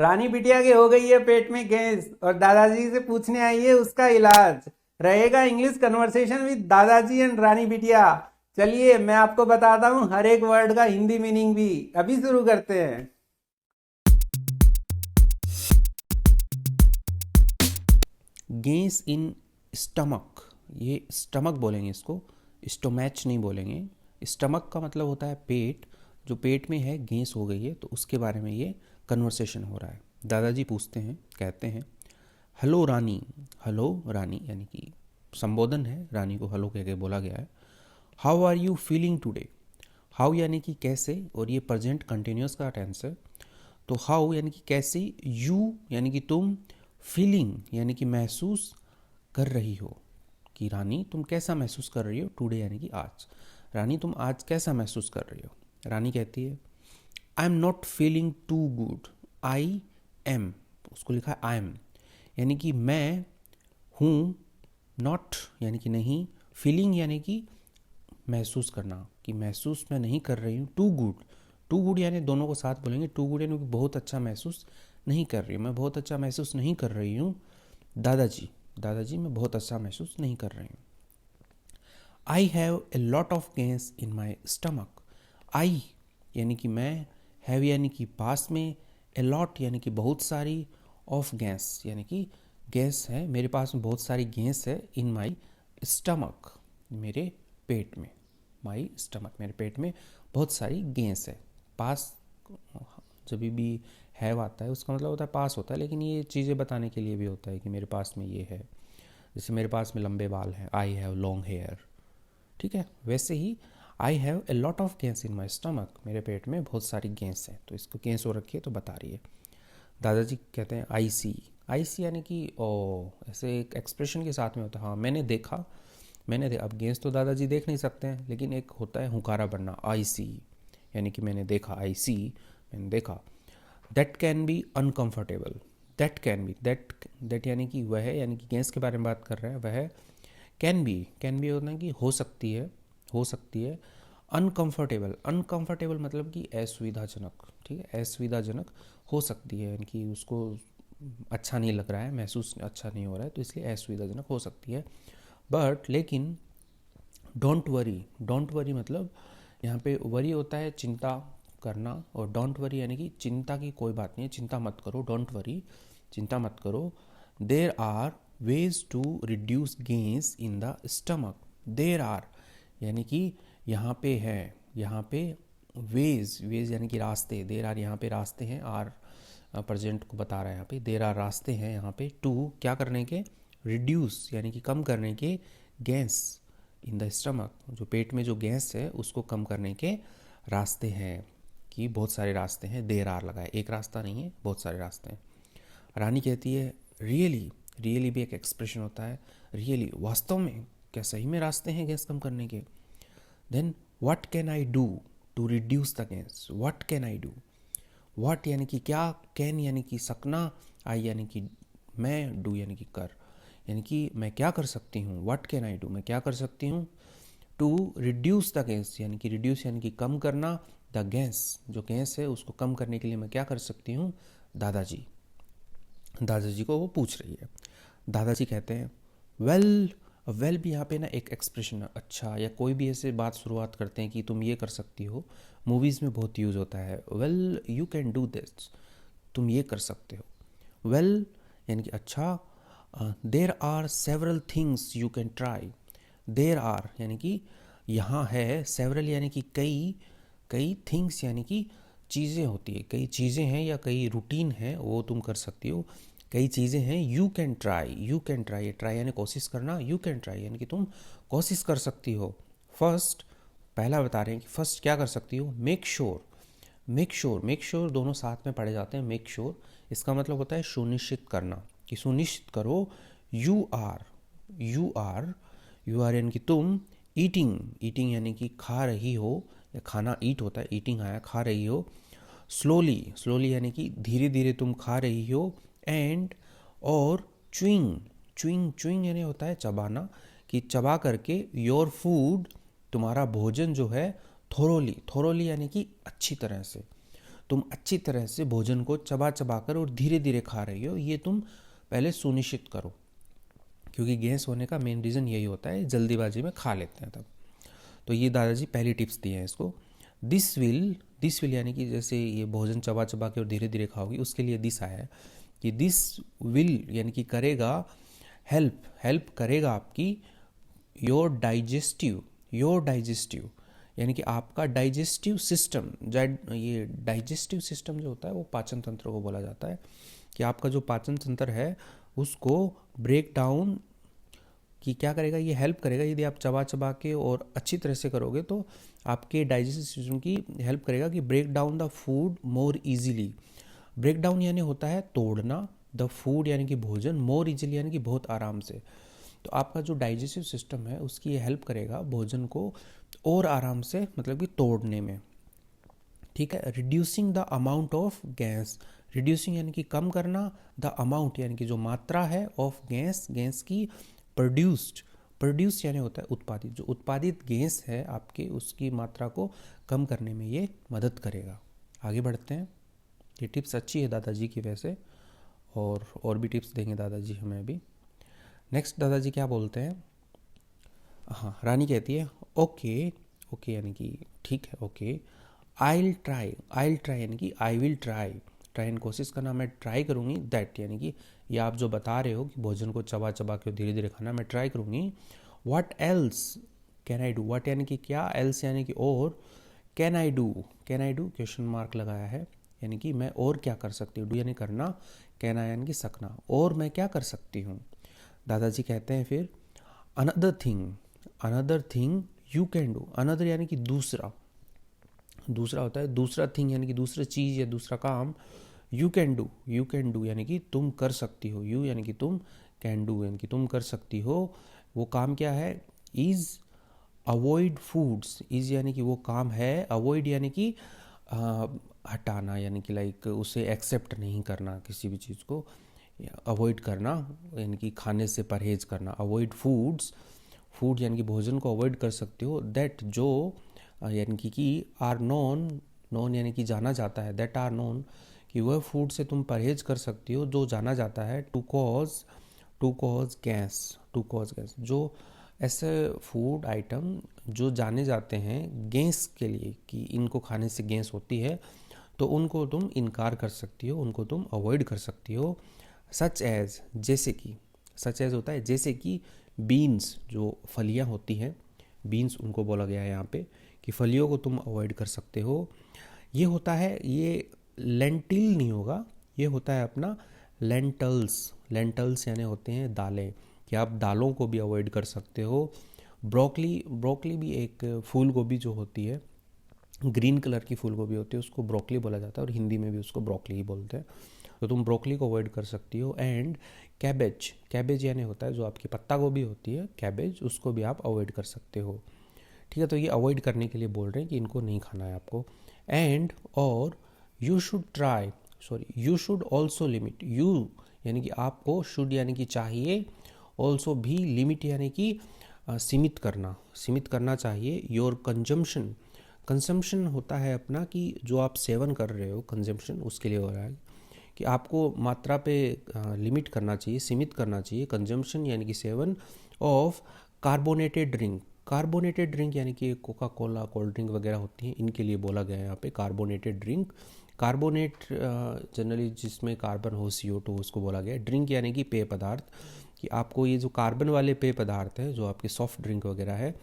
रानी बिटिया के हो गई है पेट में गैस और दादाजी से पूछने आई है उसका इलाज। रहेगा इंग्लिश कन्वर्सेशन विद दादाजी एंड रानी बिटिया। चलिए मैं आपको बताता हूँ हर एक वर्ड का हिंदी मीनिंग भी। अभी शुरू करते हैं। गैस इन स्टमक, ये स्टमक बोलेंगे इसको, स्टोमैच नहीं बोलेंगे। स्टमक का मतलब होता है पेट। जो पेट में है गैस हो गई है तो उसके बारे में ये कन्वर्सेशन हो रहा है। दादाजी पूछते हैं, कहते हैं हेलो रानी। हेलो रानी यानी कि संबोधन है, रानी को हेलो कह के बोला गया है। How are you feeling today. How यानी कि कैसे, और ये प्रेजेंट कंटिन्यूस का टेंस है। तो हाउ यानी कि कैसे, यू यानी कि तुम, फीलिंग यानी कि महसूस कर रही हो, कि रानी तुम कैसा महसूस कर रही हो, टुडे यानी कि आज। रानी तुम आज कैसा महसूस कर रही हो। रानी कहती है I am not feeling too good. I am, उसको लिखा है आई एम, यानी कि मैं हूँ, नॉट यानी कि नहीं, फीलिंग यानी कि महसूस करना, कि महसूस मैं नहीं कर रही हूँ। टू गुड, टू गुड यानी दोनों को साथ बोलेंगे। टू गुड यानी कि बहुत अच्छा महसूस नहीं कर रही हूँ, मैं बहुत अच्छा महसूस नहीं कर रही हूँ दादाजी। दादाजी मैं बहुत अच्छा महसूस नहीं कर रही हूँ। I have a lot of gas in my stomach. I यानी कि मैं, हैव यानी कि पास में, ए लॉट यानी कि बहुत सारी, ऑफ गैस यानी कि गैस है, मेरे पास में बहुत सारी गैस है, इन माई स्टमक मेरे पेट में। माई स्टमक मेरे पेट में बहुत सारी गैस है। पास जब भी हैव आता है उसका मतलब होता है पास होता है, लेकिन ये चीज़ें बताने के लिए भी होता है कि मेरे पास में ये है। जैसे मेरे पास में लंबे बाल हैं, आई हैव लॉन्ग हेयर, ठीक है। वैसे ही I have a lot of gas in my stomach, मेरे पेट में बहुत सारी गैस है। तो इसको गैस हो रखी है तो बता रही है। दादाजी कहते हैं आई सी। आई सी यानी कि ओ, ऐसे एक एक्सप्रेशन के साथ में होता है, हाँ मैंने देखा, अब गैस तो दादाजी देख नहीं सकते हैं, लेकिन एक होता है हुंकारा बनना, आई सी यानी कि मैंने देखा, आई सी मैंने देखा। That can be uncomfortable. That can be, that यानी कि वह है, यानी कि गैस के बारे में बात कर रहे हैं, वह कैन बी होता है कि हो सकती है, हो सकती है। अनकंफर्टेबल, अनकंफर्टेबल मतलब कि असुविधाजनक, ठीक है, असुविधाजनक हो सकती है, यानी कि उसको अच्छा नहीं लग रहा है, महसूस अच्छा नहीं हो रहा है, तो इसलिए असुविधाजनक हो सकती है। बट लेकिन डोंट वरी, डोंट वरी मतलब यहाँ पे वरी होता है चिंता करना, और डोंट वरी यानी कि चिंता की कोई बात नहीं है, चिंता मत करो, डोंट वरी चिंता मत करो। There are ways to reduce gains in the stomach. There are यानी कि यहाँ पे है, यहाँ पे वेज, वेज यानी कि रास्ते, देर आर यहाँ पे रास्ते हैं, आर प्रेजेंट को बता रहा है यहाँ पे, देर आर रास्ते हैं यहाँ पे, टू क्या करने के, रिड्यूस यानी कि कम करने के, गैस इन द स्टमक जो पेट में जो गैस है उसको कम करने के रास्ते हैं, कि बहुत सारे रास्ते हैं, देर आर लगा है, एक रास्ता नहीं है, बहुत सारे रास्ते हैं। रानी कहती है रियली, रियली भी एक एक्सप्रेशन होता है, रियली वास्तव में, क्या सही में रास्ते हैं गैस कम करने के। Then what can I do to reduce the gas. What can I do, what यानी कि क्या, कैन यानी कि सकना, आई यानी कि मैं, डू यानी कि कर, यानी कि मैं क्या कर सकती हूँ। व्हाट कैन आई डू, मैं क्या कर सकती हूँ। टू रिड्यूस द गैस यानी कि रिड्यूस यानी कि कम करना, द गैस जो गैस है उसको कम करने के लिए मैं क्या कर सकती हूँ दादाजी। दादाजी को वो पूछ रही है। दादाजी कहते हैं वेल, वेल भी यहाँ पे ना एक एक्सप्रेशन, अच्छा या कोई भी ऐसे बात शुरुआत करते हैं कि तुम ये कर सकती हो, मूवीज़ में बहुत यूज़ होता है, well you can do this, तुम ये कर सकते हो। वेल यानी कि अच्छा, there are several things you can try. There are यानी कि यहाँ है, सेवरल यानी कि कई, कई थिंग्स यानी कि चीज़ें होती है, कई चीज़ें हैं या कई रूटीन है वो तुम कर सकती हो, कई चीज़ें हैं। You can try, you can try, try यानी कोशिश करना, यू कैन ट्राई यानी कि तुम कोशिश कर सकती हो। फर्स्ट, पहला बता रहे हैं कि फर्स्ट क्या कर सकती हो, make sure. Make sure, make sure दोनों साथ में पढ़े जाते हैं। मेक श्योर इसका मतलब होता है सुनिश्चित करना, कि सुनिश्चित करो। You are, you are, you are यानी कि तुम, ईटिंग, ईटिंग यानी कि खा रही हो, या खाना ईट होता है, ईटिंग आया, खा रही हो। स्लोली, स्लोली यानी कि धीरे धीरे तुम खा रही हो। एंड, और च्युइंग, च्युइंग, च्युइंग यानी होता है चबाना, कि चबा करके, योर फूड तुम्हारा भोजन जो है, थोरोली, थोरोली यानी कि अच्छी तरह से, तुम अच्छी तरह से भोजन को चबा चबा कर और धीरे धीरे खा रही हो, ये तुम पहले सुनिश्चित करो, क्योंकि गैस होने का मेन रीज़न यही होता है, जल्दीबाजी में खा लेते हैं तब। तो ये दादाजी पहली टिप्स दिए हैं इसको। दिस विल यानी कि जैसे ये भोजन चबा चबा के और धीरे धीरे खाओगी, उसके लिए दिस आया है कि दिस विल यानी कि करेगा, हेल्प करेगा आपकी योर डाइजेस्टिव यानी कि आपका डाइजेस्टिव सिस्टम। ये डाइजेस्टिव सिस्टम जो होता है वो पाचन तंत्र को बोला जाता है, कि आपका जो पाचन तंत्र है उसको ब्रेक डाउन कि क्या करेगा, ये हेल्प करेगा। यदि आप चबा चबा के और अच्छी तरह से करोगे तो आपके डाइजेस्टिव सिस्टम की हेल्प करेगा कि break down the food more easily. Break down यानी होता है तोड़ना, द फूड यानी कि भोजन, मोर इजीली यानी कि बहुत आराम से। तो आपका जो डाइजेस्टिव सिस्टम है उसकी ये हेल्प करेगा भोजन को और आराम से मतलब कि तोड़ने में। ठीक है। Reducing the amount of gas, reducing यानी कि कम करना, द अमाउंट यानी कि जो मात्रा है, ऑफ गैस की, प्रोड्यूस यानी होता है उत्पादित, जो उत्पादित गैस है आपके उसकी मात्रा को कम करने में ये मदद करेगा। आगे बढ़ते हैं। ये टिप्स अच्छी है दादाजी की वैसे, और भी टिप्स देंगे दादाजी हमें अभी। नेक्स्ट दादाजी क्या बोलते हैं, हाँ रानी कहती है ओके यानी कि ठीक है, ओके। आई ट्राई यानी कि आई विल ट्राई यानी कोशिश करना, मैं ट्राई करूँगी। दैट यानी कि ये आप जो बता रहे हो कि भोजन को चबा चबा के धीरे धीरे खाना, मैं ट्राई करूँगी। What else can I do, what यानी कि क्या, एल्स यानी कि और, can I do question mark लगाया है, यानी कि मैं और क्या कर सकती हूँ। डू यानी करना, कैन आई यानी कि सकना, और मैं क्या कर सकती हूँ। दादाजी कहते हैं फिर another thing you can do. Another यानी कि दूसरा होता है, दूसरा थिंग यानी कि दूसरा चीज़ या दूसरा काम। यू कैन डू यानी कि तुम कर सकती हो, यू यानी कि तुम, कैन डू यानी कि तुम कर सकती हो। वो काम क्या है, इज़ अवॉइड फूड्स, इज़ यानी कि वो काम है, अवॉइड यानी कि हटाना, यानी कि लाइक उसे एक्सेप्ट नहीं करना, किसी भी चीज़ को अवॉइड करना यानी कि खाने से परहेज करना। अवॉइड फूड यानी कि भोजन को अवॉइड कर सकते हो। दैट जो यानी कि आर नोन यानी कि जाना जाता है, दैट आर नोन कि वह फूड से तुम परहेज कर सकती हो जो जाना जाता है टू कॉज गैस, जो ऐसे फूड आइटम जो जाने जाते हैं गैस के लिए कि इनको खाने से गैस होती है, तो उनको तुम इनकार कर सकती हो, उनको तुम अवॉइड कर सकती हो। सच एज जैसे कि, सच एज होता है जैसे कि, बीन्स जो फलियां होती हैं, बीन्स उनको बोला गया है यहाँ पे कि फलियों को तुम अवॉइड कर सकते हो। ये होता है, ये लेंटिल नहीं होगा, ये होता है अपना लेंटल्स यानी होते हैं दालें, कि आप दालों को भी अवॉइड कर सकते हो। ब्रोकली भी एक फूल गोभी जो होती है, ग्रीन कलर की फूल गोभी होती है, उसको ब्रोकली बोला जाता है और हिंदी में भी उसको ब्रोकली ही बोलते हैं, तो तुम ब्रोकली को अवॉइड कर सकती हो। एंड कैबेज यानी होता है जो आपकी पत्ता गोभी होती है, कैबेज, उसको भी आप अवॉइड कर सकते हो। ठीक है, तो ये अवॉइड करने के लिए बोल रहे हैं कि इनको नहीं खाना है आपको। एंड और you should also limit, you यानी कि आपको, शुड यानी कि चाहिए, ऑल्सो भी, लिमिट यानी कि सीमित करना चाहिए। योर कंजम्पशन होता है अपना कि जो आप सेवन कर रहे हो, कंजम्पशन उसके लिए हो रहा है कि आपको मात्रा पे लिमिट करना चाहिए, सीमित करना चाहिए। कंजम्पशन यानी कि सेवन ऑफ कार्बोनेटेड ड्रिंक यानी कि कोका कोला, कोल्ड ड्रिंक वगैरह होती हैं, इनके लिए बोला गया है यहाँ पे कार्बोनेटेड ड्रिंक। कार्बोनेट जनरली जिसमें कार्बन हो, CO2, उसको बोला गया है। ड्रिंक यानी कि पेय पदार्थ, कि आपको ये जो कार्बन वाले पेय पदार्थ हैं जो आपके सॉफ्ट ड्रिंक वगैरह है,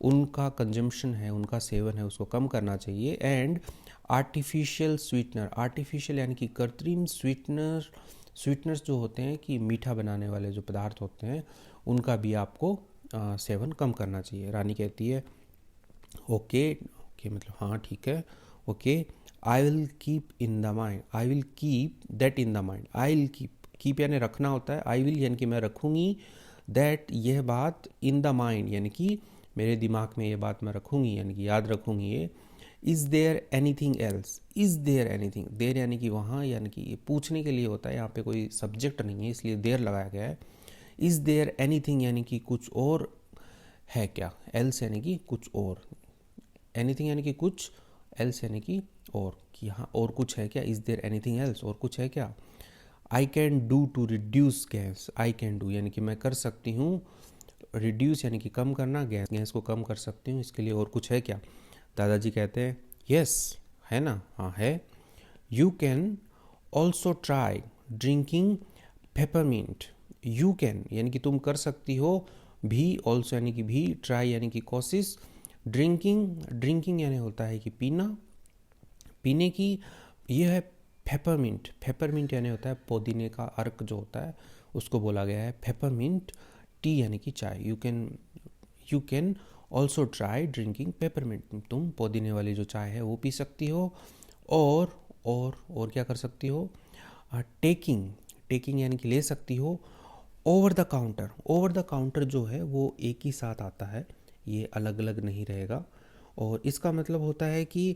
उनका कंजम्पशन है, उनका सेवन है, उसको कम करना चाहिए। एंड आर्टिफिशियल यानी कि कृत्रिम स्वीटनर्स जो होते हैं कि मीठा बनाने वाले जो पदार्थ होते हैं, उनका भी आपको सेवन कम करना चाहिए। रानी कहती है ओके मतलब हाँ ठीक है, okay. I will keep that in the mind. I will keep यानी रखना होता है, आई विल यानी कि मैं रखूँगी, दैट यह बात, इन द माइंड यानी कि मेरे दिमाग में ये बात मैं रखूँगी, यानी कि याद रखूँगी ये। Is there anything else, there यानी कि वहाँ, यानी कि ये पूछने के लिए होता है, यहाँ पे कोई सब्जेक्ट नहीं है इसलिए देयर लगाया गया है। इज़ देयर एनीथिंग यानी कि कुछ और है क्या, एल्स यानी कि कुछ और, एनीथिंग यानी कि कुछ, एल्स यानी कि और, कि हाँ और कुछ है क्या, इज़ देयर एनीथिंग एल्स, और कुछ है क्या। I can do to reduce gas, I can do यानी कि मैं कर सकती हूँ, रिड्यूस यानी कि कम करना, गैस को कम कर सकती हूँ, इसके लिए और कुछ है क्या। दादाजी कहते हैं यस, है ना, हाँ है। You can also try drinking peppermint, you can यानी कि तुम कर सकती हो, भी ऑल्सो यानी कि भी, ट्राई यानी कि कोशिश, ड्रिंकिंग यानी होता है कि पीना, पीने की, ये है पेपरमिंट यानी होता है पुदीने का अर्क जो होता है उसको बोला गया है पेपरमिंट टी यानी कि चाय। You can also try drinking peppermint, तुम पुदीने वाली जो चाय है वो पी सकती हो। और क्या कर सकती हो, टेकिंग यानी कि ले सकती हो। ओवर द काउंटर जो है वो एक ही साथ आता है, ये अलग अलग नहीं रहेगा, और इसका मतलब होता है कि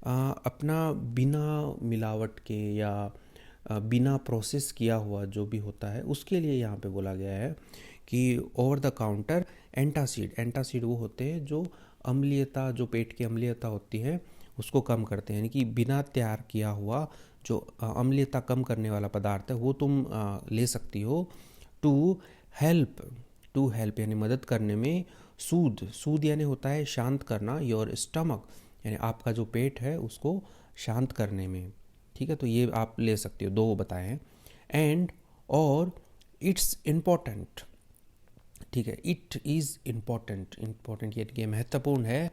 अपना बिना मिलावट के या बिना प्रोसेस किया हुआ जो भी होता है उसके लिए यहाँ पे बोला गया है कि ओवर द काउंटर एंटासिड वो होते हैं जो अम्लीयता, जो पेट की अम्लीयता होती है उसको कम करते हैं, यानी कि बिना तैयार किया हुआ जो अम्लीयता कम करने वाला पदार्थ है वो तुम ले सकती हो। टू हेल्प यानी मदद करने में, सूद यानी होता है शांत करना, योर स्टमक यानी आपका जो पेट है उसको शांत करने में, ठीक है, तो ये आप ले सकते हो, दो बताए हैं। एंड और इट्स इम्पॉर्टेंट, ठीक है, इट इज़ इम्पॉर्टेंट यानी कि महत्वपूर्ण है।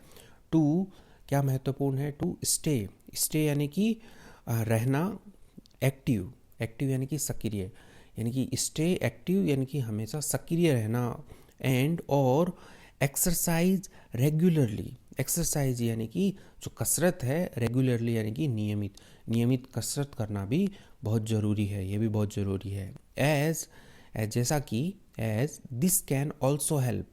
टू क्या महत्वपूर्ण है, टू स्टे यानी कि रहना, एक्टिव यानी कि सक्रिय, यानी कि स्टे एक्टिव यानी कि हमेशा सक्रिय रहना। एंड और एक्सरसाइज यानी कि जो कसरत है, रेगुलरली यानी कि नियमित कसरत करना भी बहुत ज़रूरी है, ये भी बहुत ज़रूरी है। एज जैसा कि as this can also help,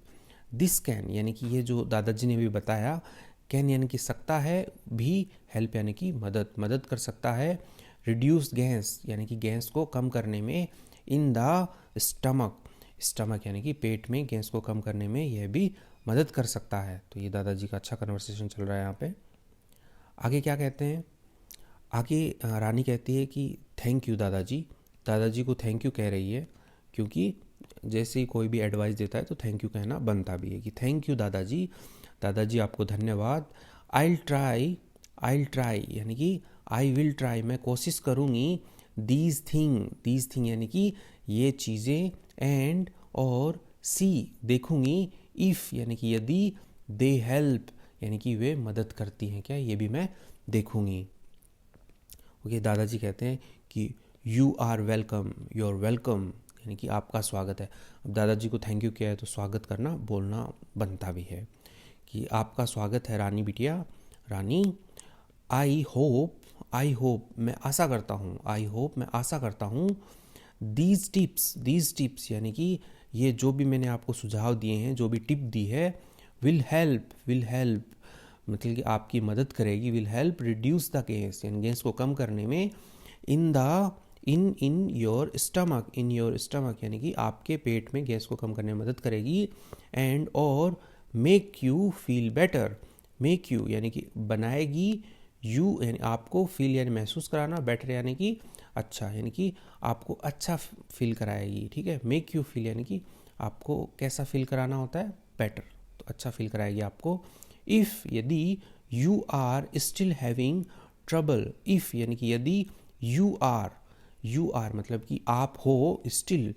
this can यानी कि ये जो दादाजी ने भी बताया, कैन यानी कि सकता है, भी हेल्प यानी कि मदद कर सकता है। रिड्यूस गैस यानी कि गैस को कम करने में। इन द स्टमक यानी कि पेट में गैस को कम करने में यह भी मदद कर सकता है। तो ये दादाजी का अच्छा कन्वर्सेशन चल रहा है यहाँ पे। आगे क्या कहते हैं, आगे रानी कहती है कि थैंक यू दादाजी को थैंक यू कह रही है, क्योंकि जैसे ही कोई भी एडवाइस देता है तो थैंक यू कहना बनता भी है, कि थैंक यू दादाजी आपको धन्यवाद। आई ट्राई यानी कि आई विल ट्राई मैं कोशिश करूँगी। दीज थिंग यानी कि ये चीज़ें। एंड और सी देखूँगी। इफ़ यानी कि यदि। दे हेल्प यानी कि वे मदद करती हैं क्या, ये भी मैं देखूँगी। ओके, दादाजी कहते हैं कि you are welcome, you are welcome यानी कि आपका स्वागत है। अब दादाजी को थैंक यू किया है तो स्वागत करना बोलना बनता भी है कि आपका स्वागत है रानी बिटिया। रानी आई होप मैं आशा करता हूँ दीज टिप्स यानी कि ये जो भी मैंने आपको सुझाव दिए हैं, जो भी टिप दी है, विल हेल्प मतलब कि आपकी मदद करेगी। Will help reduce the gas यानी गैस को कम करने में। इन योर स्टमक यानी कि आपके पेट में गैस को कम करने में मदद करेगी। एंड और make you feel better, make you यानी कि बनाएगी, यू यानी आपको, फील यानी महसूस कराना, बेटर यानी कि अच्छा, यानी कि आपको अच्छा फील कराएगी। ठीक है, मेक यू फील यानी कि आपको कैसा फील कराना होता है, बेटर, तो अच्छा फील कराएगी आपको। इफ़ यानी you are still having trouble, if यानी कि यदि, यू आर मतलब कि आप हो, स्टिल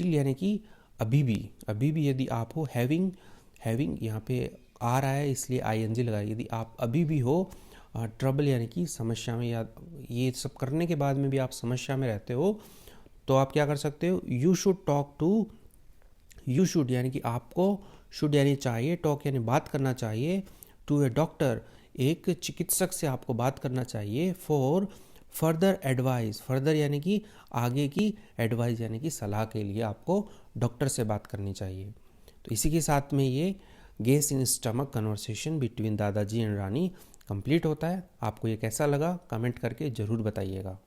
यानी कि अभी भी यदि आप हो, हैविंग यहाँ पे आ रहा है इसलिए ING लगाइए, यदि आप अभी भी हो ट्रबल यानी कि समस्या में, या ये सब करने के बाद में भी आप समस्या में रहते हो, तो आप क्या कर सकते हो, यू शुड यानी कि आपको, शुड यानी चाहिए, टॉक यानी बात करना चाहिए, टू ए डॉक्टर एक चिकित्सक से आपको बात करना चाहिए। फॉर फर्दर एडवाइस, फर्दर यानी कि आगे की, एडवाइस यानी कि सलाह के लिए आपको डॉक्टर से बात करनी चाहिए। तो इसी के साथ में ये gas in stomach conversation between दादाजी एंड रानी कंप्लीट होता है। आपको ये कैसा लगा कमेंट करके ज़रूर बताइएगा।